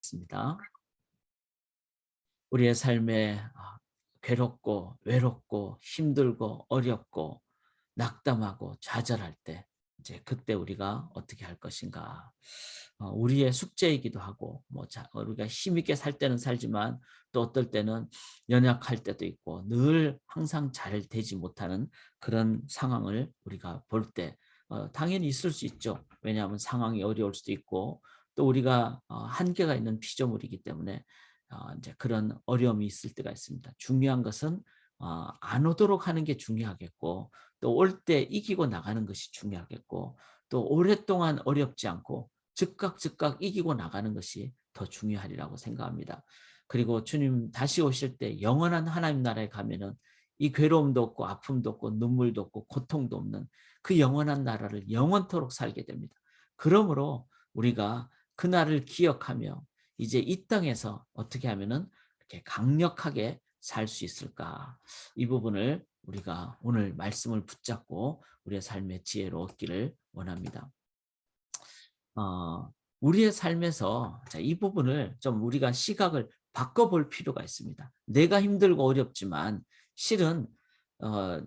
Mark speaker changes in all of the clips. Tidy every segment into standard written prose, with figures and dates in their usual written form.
Speaker 1: 있습니다. 우리의 삶에 괴롭고 외롭고 힘들고 어렵고 낙담하고 좌절할 때 이제 그때 우리가 어떻게 할 것인가. 우리의 숙제이기도 하고 우리가 힘있게 살 때는 살지만 또 어떨 때는 연약할 때도 있고 늘 항상 잘 되지 못하는 그런 상황을 우리가 볼 때 당연히 있을 수 있죠. 왜냐하면 상황이 어려울 수도 있고 또 우리가 한계가 있는 피조물이기 때문에 이제 그런 어려움이 있을 때가 있습니다. 중요한 것은 안 오도록 하는 게 중요하겠고 또 올 때 이기고 나가는 것이 중요하겠고 또 오랫동안 어렵지 않고 즉각 이기고 나가는 것이 더 중요하리라고 생각합니다. 그리고 주님 다시 오실 때 영원한 하나님 나라에 가면은 이 괴로움도 없고 아픔도 없고 눈물도 없고 고통도 없는 그 영원한 나라를 영원토록 살게 됩니다. 그러므로 우리가 그날을 기억하며 이제 이 땅에서 어떻게 하면은 이렇게 강력하게 살 수 있을까? 이 부분을 우리가 오늘 말씀을 붙잡고 우리의 삶의 지혜로 얻기를 원합니다. 우리의 삶에서 이 부분을 좀 우리가 시각을 바꿔볼 필요가 있습니다. 내가 힘들고 어렵지만 실은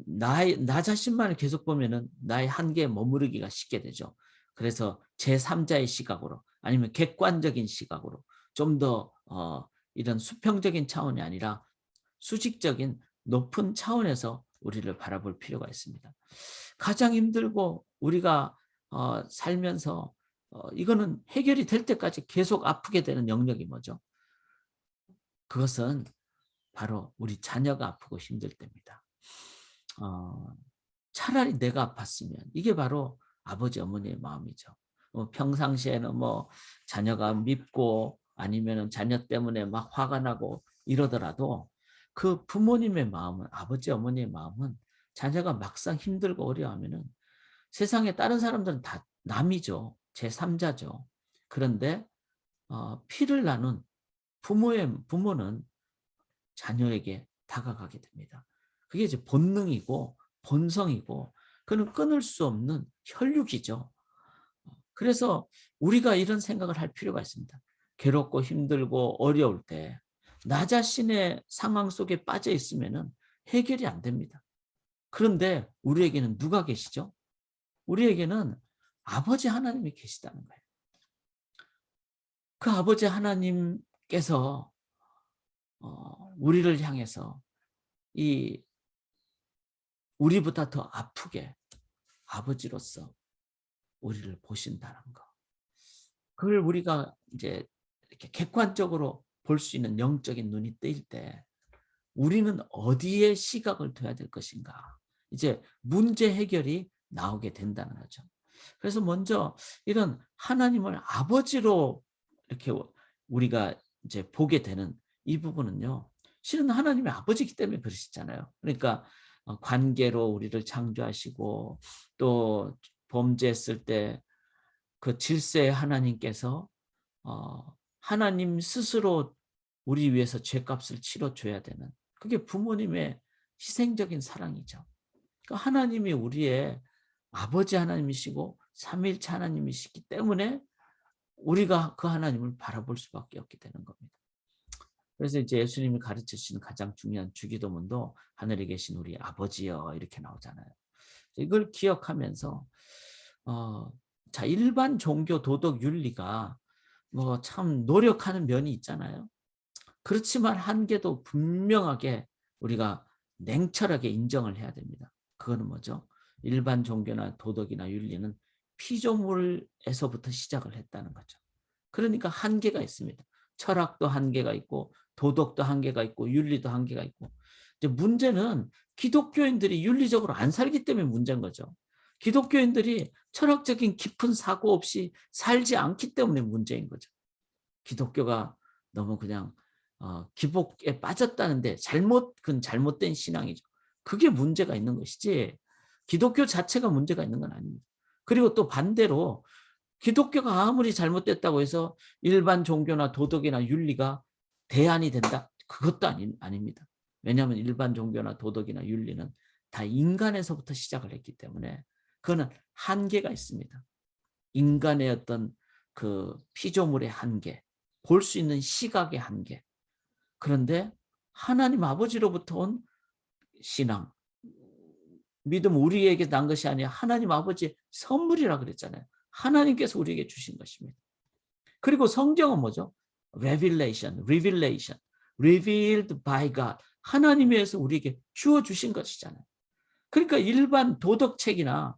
Speaker 1: 나 자신만을 계속 보면은 나의 한계에 머무르기가 쉽게 되죠. 그래서 제3자의 시각으로 아니면 객관적인 시각으로 좀 더 이런 수평적인 차원이 아니라 수직적인 높은 차원에서 우리를 바라볼 필요가 있습니다. 가장 힘들고 우리가 살면서 이거는 해결이 될 때까지 계속 아프게 되는 영역이 뭐죠? 그것은 바로 우리 자녀가 아프고 힘들 때입니다. 어, 차라리 내가 아팠으면 이게 바로 아버지 어머니의 마음이죠. 평상시에는 자녀가 밉고 아니면은 자녀 때문에 막 화가 나고 이러더라도 그 부모님의 마음은 아버지 어머니의 마음은 자녀가 막상 힘들고 어려워하면은 세상에 다른 사람들은 다 남이죠. 제3자죠. 그런데 피를 나눈 부모는 자녀에게 다가가게 됩니다. 그게 이제 본능이고 본성이고 그는 끊을 수 없는 혈육이죠. 그래서 우리가 이런 생각을 할 필요가 있습니다. 괴롭고 힘들고 어려울 때 나 자신의 상황 속에 빠져 있으면 해결이 안 됩니다. 그런데 우리에게는 누가 계시죠? 우리에게는 아버지 하나님이 계시다는 거예요. 그 아버지 하나님께서 우리를 향해서 이 우리보다 더 아프게 아버지로서 우리를 보신다는 거. 그걸 우리가 이제 이렇게 객관적으로 볼 수 있는 영적인 눈이 뜨일 때 우리는 어디에 시각을 둬야 될 것인가. 이제 문제 해결이 나오게 된다는 거죠. 그래서 먼저 이런 하나님을 아버지로 이렇게 우리가 이제 보게 되는 이 부분은요. 실은 하나님의 아버지이기 때문에 그러시잖아요. 그러니까 관계로 우리를 창조하시고 또 범죄했을 때 그 질서의 하나님께서 하나님 스스로 우리 위해서 죄값을 치러줘야 되는 그게 부모님의 희생적인 사랑이죠. 그러니까 하나님이 우리의 아버지 하나님이시고 삼위일체 하나님이시기 때문에 우리가 그 하나님을 바라볼 수밖에 없게 되는 겁니다. 그래서 이제 예수님이 가르쳐 주시는 가장 중요한 주기도문도 하늘에 계신 우리 아버지여 이렇게 나오잖아요. 이걸 기억하면서 일반 종교 도덕 윤리가 참 노력하는 면이 있잖아요. 그렇지만 한계도 분명하게 우리가 냉철하게 인정을 해야 됩니다. 그거는 뭐죠? 일반 종교나 도덕이나 윤리는 피조물에서부터 시작을 했다는 거죠. 그러니까 한계가 있습니다. 철학도 한계가 있고 도덕도 한계가 있고 윤리도 한계가 있고 이제 문제는 기독교인들이 윤리적으로 안 살기 때문에 문제인 거죠. 기독교인들이 철학적인 깊은 사고 없이 살지 않기 때문에 문제인 거죠. 기독교가 너무 그냥 기복에 빠졌다는데 그건 잘못된 신앙이죠. 그게 문제가 있는 것이지 기독교 자체가 문제가 있는 건 아닙니다. 그리고 또 반대로 기독교가 아무리 잘못됐다고 해서 일반 종교나 도덕이나 윤리가 대안이 된다? 그것도 아닙니다. 왜냐하면 일반 종교나 도덕이나 윤리는 다 인간에서부터 시작을 했기 때문에 그거는 한계가 있습니다. 인간의 어떤 그 피조물의 한계, 볼 수 있는 시각의 한계. 그런데 하나님 아버지로부터 온 신앙, 믿음 우리에게 난 것이 아니라 하나님 아버지의 선물이라 그랬잖아요. 하나님께서 우리에게 주신 것입니다. 그리고 성경은 뭐죠? revelation, revealed by God. 하나님에서 우리에게 주어주신 것이잖아요. 그러니까 일반 도덕책이나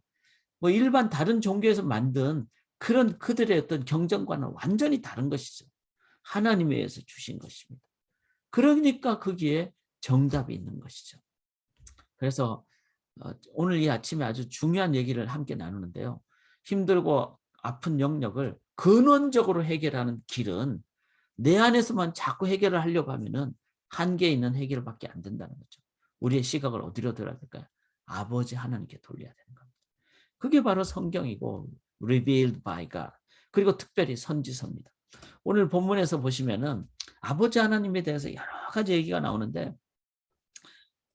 Speaker 1: 뭐 일반 다른 종교에서 만든 그런 그들의 어떤 경전과는 완전히 다른 것이죠. 하나님에 의해서 주신 것입니다. 그러니까 거기에 정답이 있는 것이죠. 그래서 오늘 이 아침에 아주 중요한 얘기를 함께 나누는데요. 힘들고 아픈 영역을 근원적으로 해결하는 길은 내 안에서만 자꾸 해결을 하려고 하면은 한계 있는 해결밖에 안 된다는 거죠. 우리의 시각을 어디로 들어야 될까요? 아버지 하나님께 돌려야 되는 겁니다. 그게 바로 성경이고 revealed by God. 그리고 특별히 선지서입니다. 오늘 본문에서 보시면은 아버지 하나님에 대해서 여러 가지 얘기가 나오는데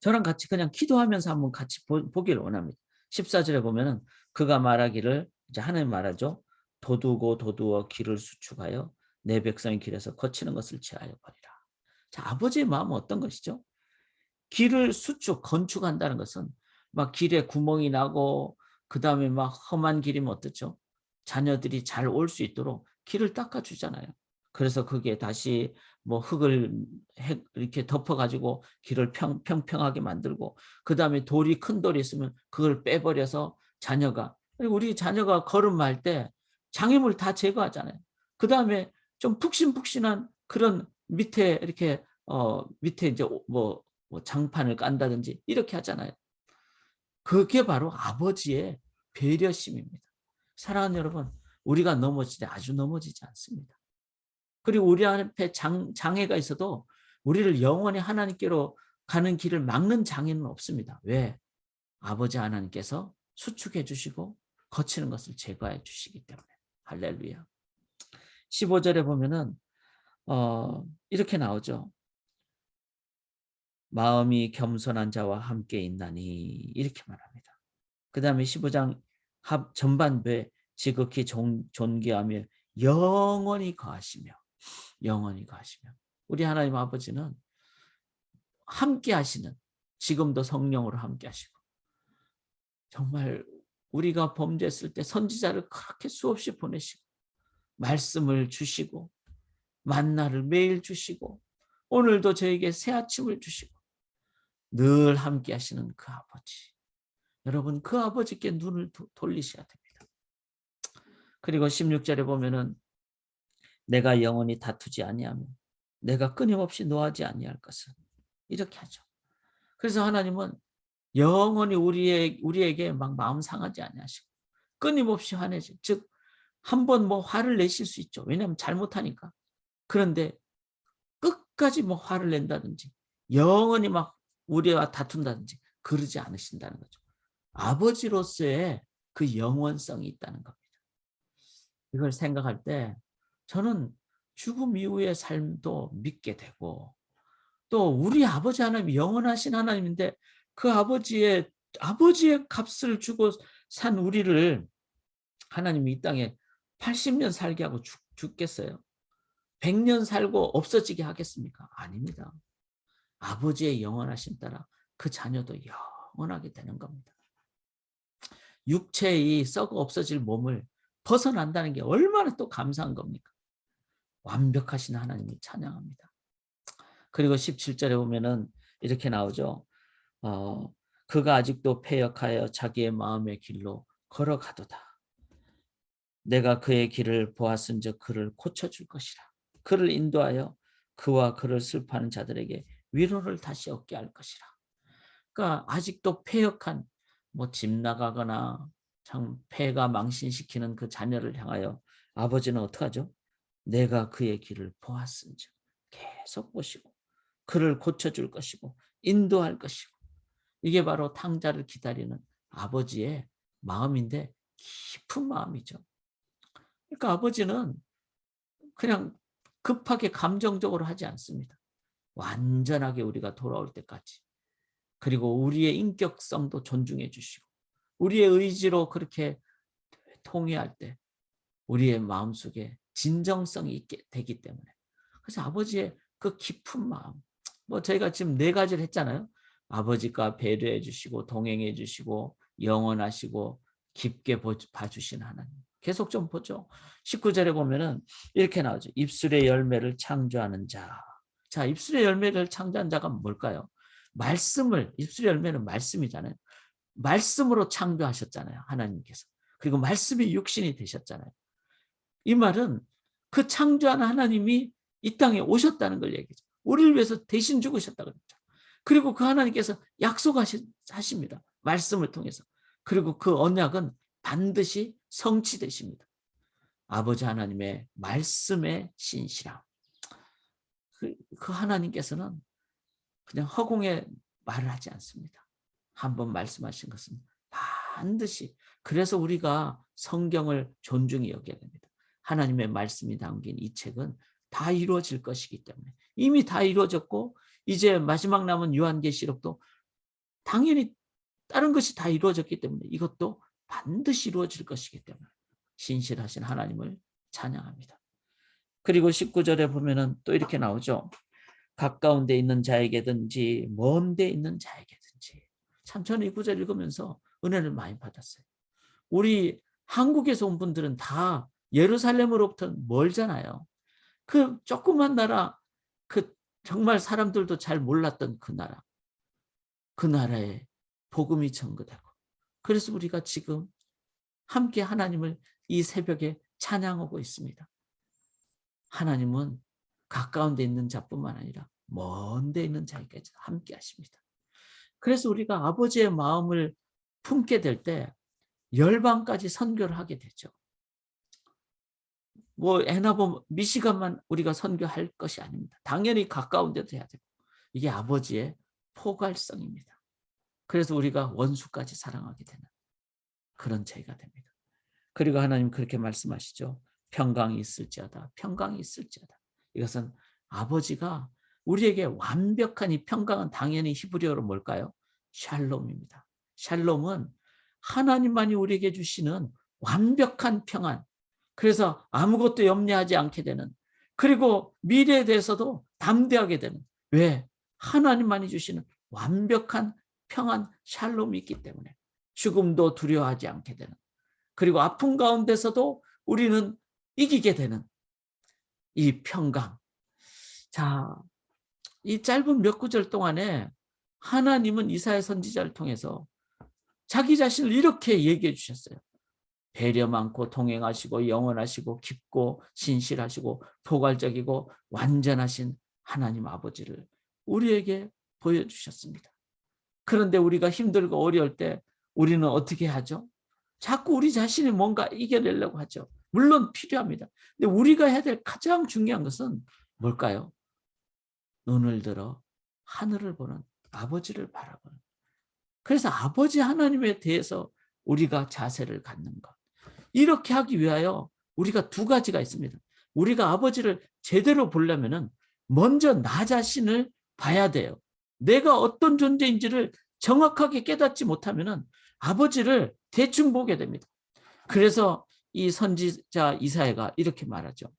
Speaker 1: 저랑 같이 그냥 기도하면서 한번 같이 보기를 원합니다. 14절에 보면은 그가 말하기를 이제 하나님 말하죠. 도두고 도두어 길을 수축하여 내 백성의 길에서 거치는 것을 제하여 버리라. 자, 아버지의 마음은 어떤 것이죠? 길을 건축한다는 것은 막 길에 구멍이 나고 그다음에 막 험한 길이면 어떻죠? 자녀들이 잘 올 수 있도록 길을 닦아주잖아요. 그래서 그게 다시 뭐 흙을 이렇게 덮어가지고 길을 평평하게 만들고 그다음에 큰 돌이 있으면 그걸 빼버려서 그리고 우리 자녀가 걸음할 때 장애물 다 제거하잖아요. 그다음에 좀 푹신푹신한 그런 밑에 이렇게 밑에 이제 뭐 장판을 깐다든지 이렇게 하잖아요. 그게 바로 아버지의 배려심입니다. 사랑하는 여러분, 우리가 넘어질 때 아주 넘어지지 않습니다. 그리고 우리 앞에 장애가 있어도 우리를 영원히 하나님께로 가는 길을 막는 장애는 없습니다. 왜? 아버지 하나님께서 수축해 주시고 거치는 것을 제거해 주시기 때문에. 할렐루야. 15절에 보면은 이렇게 나오죠. 마음이 겸손한 자와 함께 있나니 이렇게 말합니다. 그 다음에 15장 전반부에 지극히 존귀하며 영원히 거하시며 우리 하나님 아버지는 함께 하시는 지금도 성령으로 함께 하시고 정말 우리가 범죄했을 때 선지자를 그렇게 수없이 보내시고 말씀을 주시고 만나를 매일 주시고 오늘도 저에게 새 아침을 주시고 늘 함께 하시는 그 아버지. 여러분 그 아버지께 눈을 돌리셔야 됩니다. 그리고 16절에 보면은 내가 영원히 다투지 아니하며 내가 끊임없이 노하지 아니할 것은 이렇게 하죠. 그래서 하나님은 영원히 우리에게 막 마음 상하지 아니하시고 끊임없이 화내지. 즉 한 번 뭐 화를 내실 수 있죠. 왜냐하면 잘못하니까. 그런데 끝까지 뭐 화를 낸다든지 영원히 막 우리와 다툰다든지 그러지 않으신다는 거죠. 아버지로서의 그 영원성이 있다는 겁니다. 이걸 생각할 때 저는 죽음 이후의 삶도 믿게 되고 또 우리 아버지 하나님이 영원하신 하나님인데 그 아버지의 값을 주고 산 우리를 하나님이 이 땅에 80년 살게 하고 죽겠어요? 100년 살고 없어지게 하겠습니까? 아닙니다. 아버지의 영원하심 따라 그 자녀도 영원하게 되는 겁니다. 육체의 썩어 없어질 몸을 벗어난다는 게 얼마나 또 감사한 겁니까? 완벽하신 하나님을 찬양합니다. 그리고 17절에 보면은 이렇게 나오죠. 그가 아직도 패역하여 자기의 마음의 길로 걸어가도다. 내가 그의 길을 보았은즉 그를 고쳐줄 것이라. 그를 인도하여 그와 그를 슬퍼하는 자들에게 위로를 다시 얻게 할 것이라. 그러니까 아직도 패역한 뭐 집 나가거나 참 패가 망신시키는 그 자녀를 향하여 아버지는 어떻게 하죠? 내가 그의 길을 보았은즉 계속 보시고 그를 고쳐줄 것이고 인도할 것이고 이게 바로 탕자를 기다리는 아버지의 마음인데 깊은 마음이죠. 그러니까 아버지는 그냥 급하게 감정적으로 하지 않습니다. 완전하게 우리가 돌아올 때까지. 그리고 우리의 인격성도 존중해 주시고 우리의 의지로 그렇게 통회할 때 우리의 마음속에 진정성이 있게 되기 때문에 그래서 아버지의 그 깊은 마음, 뭐 저희가 지금 네 가지를 했잖아요. 아버지가 배려해 주시고 동행해 주시고 영원하시고 깊게 봐주신 하나님. 계속 좀 보죠. 19절에 보면은 이렇게 나오죠. 입술의 열매를 창조하는 자. 자, 입술의 열매를 창조한 자가 뭘까요? 말씀을, 입술의 열매는 말씀이잖아요. 말씀으로 창조하셨잖아요, 하나님께서. 그리고 말씀이 육신이 되셨잖아요. 이 말은 그 창조한 하나님이 이 땅에 오셨다는 걸 얘기죠. 우리를 위해서 대신 죽으셨다 그랬죠. 그리고 그 하나님께서 약속하십니다. 말씀을 통해서. 그리고 그 언약은 반드시 성취되십니다. 아버지 하나님의 말씀의 신실함. 그 하나님께서는 그냥 허공에 말을 하지 않습니다. 한번 말씀하신 것은 반드시. 그래서 우리가 성경을 존중히 여겨야 됩니다. 하나님의 말씀이 담긴 이 책은 다 이루어질 것이기 때문에, 이미 다 이루어졌고 이제 마지막 남은 요한계시록도 당연히 다른 것이 다 이루어졌기 때문에 이것도 반드시 이루어질 것이기 때문에 신실하신 하나님을 찬양합니다. 그리고 19절에 보면은 또 이렇게 나오죠. 가까운 데 있는 자에게든지 먼 데 있는 자에게든지. 참 저는 이 구절 읽으면서 은혜를 많이 받았어요. 우리 한국에서 온 분들은 다 예루살렘으로부터 멀잖아요. 그 조그만 나라, 그 정말 사람들도 잘 몰랐던 그 나라, 그 나라에 복음이 전거되고, 그래서 우리가 지금 함께 하나님을 이 새벽에 찬양하고 있습니다. 하나님은 가까운 데 있는 자뿐만 아니라 먼 데 있는 자에게까지 함께 하십니다. 그래서 우리가 아버지의 마음을 품게 될 때 열방까지 선교를 하게 되죠. 뭐 애나보 미시간만 우리가 선교할 것이 아닙니다. 당연히 가까운 데도 해야 되고, 이게 아버지의 포괄성입니다. 그래서 우리가 원수까지 사랑하게 되는 그런 죄가 됩니다. 그리고 하나님 그렇게 말씀하시죠. 평강이 있을지어다. 평강이 있을지어다. 이것은 아버지가 우리에게 완벽한 이 평강은 당연히 히브리어로 뭘까요? 샬롬입니다. 샬롬은 하나님만이 우리에게 주시는 완벽한 평안. 그래서 아무것도 염려하지 않게 되는, 그리고 미래에 대해서도 담대하게 되는. 왜? 하나님만이 주시는 완벽한 평안 샬롬이 있기 때문에 죽음도 두려워하지 않게 되는, 그리고 아픔 가운데서도 우리는 이기게 되는 이 평강. 자, 이 짧은 몇 구절 동안에 하나님은 이사야 선지자를 통해서 자기 자신을 이렇게 얘기해 주셨어요. 배려 많고 동행하시고 영원하시고 깊고 신실하시고 포괄적이고 완전하신 하나님 아버지를 우리에게 보여주셨습니다. 그런데 우리가 힘들고 어려울 때 우리는 어떻게 하죠? 자꾸 우리 자신이 뭔가 이겨내려고 하죠. 물론 필요합니다. 근데 우리가 해야 될 가장 중요한 것은 뭘까요? 눈을 들어 하늘을 보는 아버지를 바라보는. 그래서 아버지 하나님에 대해서 우리가 자세를 갖는 것. 이렇게 하기 위하여 우리가 두 가지가 있습니다. 우리가 아버지를 제대로 보려면은 먼저 나 자신을 봐야 돼요. 내가 어떤 존재인지를 정확하게 깨닫지 못하면은 아버지를 대충 보게 됩니다. 그래서 이 선지자 이사야가 이렇게 말하죠.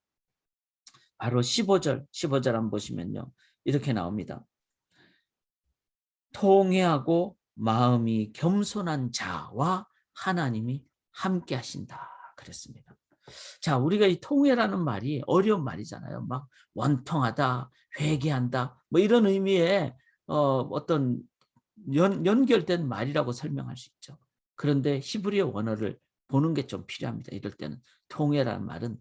Speaker 1: 바로 15절 한번 보시면요. 이렇게 나옵니다. 통회하고 마음이 겸손한 자와 하나님이 함께 하신다 그랬습니다. 자, 우리가 이 통회라는 말이 어려운 말이잖아요. 막 원통하다, 회개한다, 뭐 이런 의미의 어떤 연결된 말이라고 설명할 수 있죠. 그런데 히브리어 원어를 보는 게 좀 필요합니다. 이럴 때는 통회라는 말은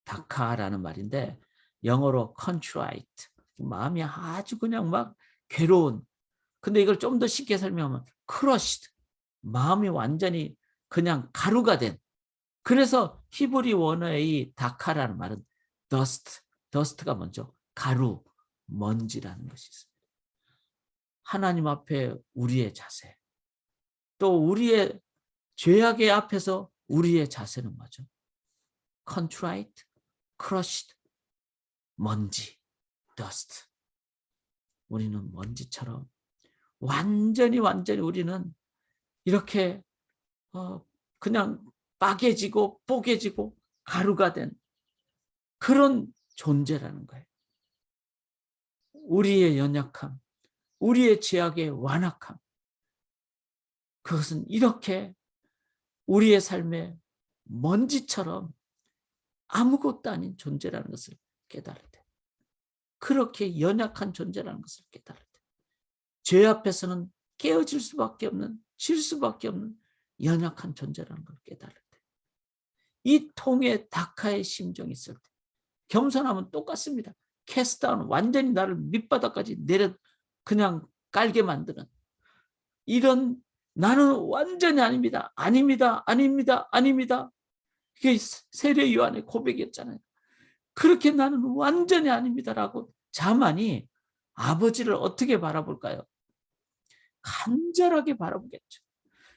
Speaker 1: 다카라는 말인데 영어로 contrite, 마음이 아주 그냥 막 괴로운. 근데 이걸 좀 더 쉽게 설명하면 crushed, 마음이 완전히 그냥 가루가 된. 그래서 히브리 원어의 다카라는 말은 dust가 먼저 가루, 먼지라는 것이 있습니다. 하나님 앞에 우리의 자세, 또 우리의 죄악의 앞에서 우리의 자세는 뭐죠? contrite, crushed, 먼지, dust. 우리는 먼지처럼 완전히 우리는 이렇게 그냥 빠개지고 뽀개지고 가루가 된 그런 존재라는 거예요. 우리의 연약함, 우리의 죄악의 완악함, 그것은 이렇게 우리의 삶에 먼지처럼 아무것도 아닌 존재라는 것을 깨달을 때, 그렇게 연약한 존재라는 것을 깨달을 때, 죄 앞에서는 깨어질 수밖에 없는, 질 수밖에 없는 연약한 존재라는 걸 깨달을 때, 이 통에 다카의 심정이 있을 때, 겸손하면 똑같습니다. 캐스트다운, 완전히 나를 밑바닥까지 내려 그냥 깔게 만드는 이런, 나는 완전히 아닙니다. 아닙니다. 아닙니다. 아닙니다. 그게 세례 요한의 고백이었잖아요. 그렇게 나는 완전히 아닙니다라고 자만이 아버지를 어떻게 바라볼까요? 간절하게 바라보겠죠.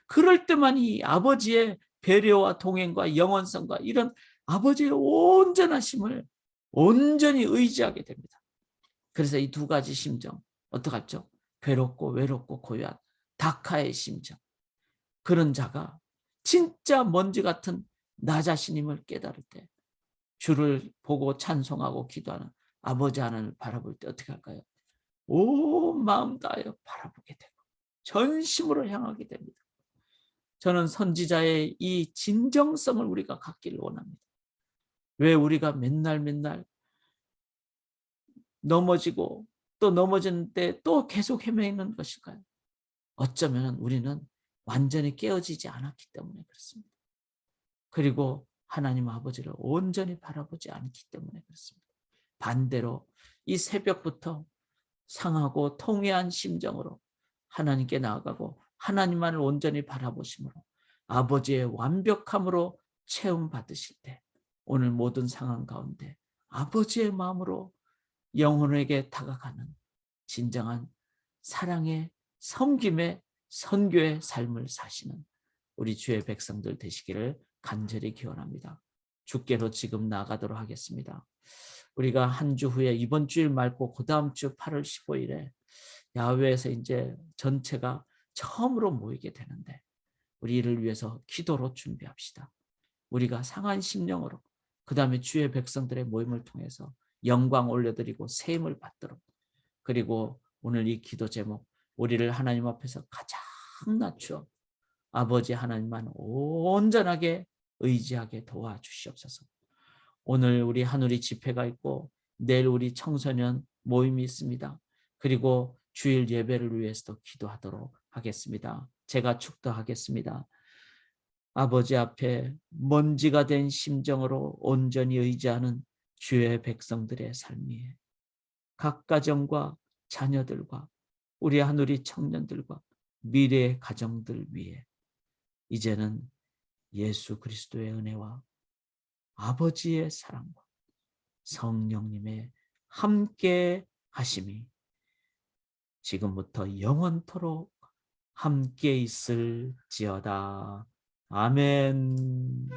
Speaker 1: 그럴 때만 이 아버지의 배려와 동행과 영원성과 이런 아버지의 온전하심을 온전히 의지하게 됩니다. 그래서 이 두 가지 심정 어떡하죠? 괴롭고 외롭고 고요한 다카의 심정, 그런 자가 진짜 먼지 같은 나 자신임을 깨달을 때 주를 보고 찬송하고 기도하는 아버지 하나님을 바라볼 때 어떻게 할까요? 온 마음 다하여 바라보게 되고 전심으로 향하게 됩니다. 저는 선지자의 이 진정성을 우리가 갖기를 원합니다. 왜 우리가 맨날 넘어지고 또 넘어지는데 또 계속 헤매는 것일까요? 어쩌면 우리는 완전히 깨어지지 않았기 때문에 그렇습니다. 그리고 하나님 아버지를 온전히 바라보지 않기 때문에 그렇습니다. 반대로 이 새벽부터 상하고 통회한 심정으로 하나님께 나아가고 하나님만을 온전히 바라보심으로 아버지의 완벽함으로 체험 받으실 때 오늘 모든 상황 가운데 아버지의 마음으로 영혼에게 다가가는 진정한 사랑의 섬김의 선교의 삶을 사시는 우리 주의 백성들 되시기를 간절히 기원합니다. 주께로 지금 나가도록 하겠습니다. 우리가 한 주 후에 이번 주일 말고 그 다음 주 8월 15일에 야외에서 이제 전체가 처음으로 모이게 되는데 우리 이를 위해서 기도로 준비합시다. 우리가 상한 심령으로 그 다음에 주의 백성들의 모임을 통해서 영광 올려드리고 세임을 받도록, 그리고 오늘 이 기도 제목 우리를 하나님 앞에서 가장 낮추어 아버지 하나님만 온전하게 의지하게 도와주시옵소서. 오늘 우리 하늘이 집회가 있고 내일 우리 청소년 모임이 있습니다. 그리고 주일 예배를 위해서도 기도하도록 하겠습니다. 제가 축도하겠습니다. 아버지 앞에 먼지가 된 심정으로 온전히 의지하는 주의 백성들의 삶이 각 가정과 자녀들과 우리 하늘이 청년들과 미래의 가정들 위해 이제는 예수 그리스도의 은혜와 아버지의 사랑과 성령님의 함께 하심이 지금부터 영원토록 함께 있을지어다. 아멘.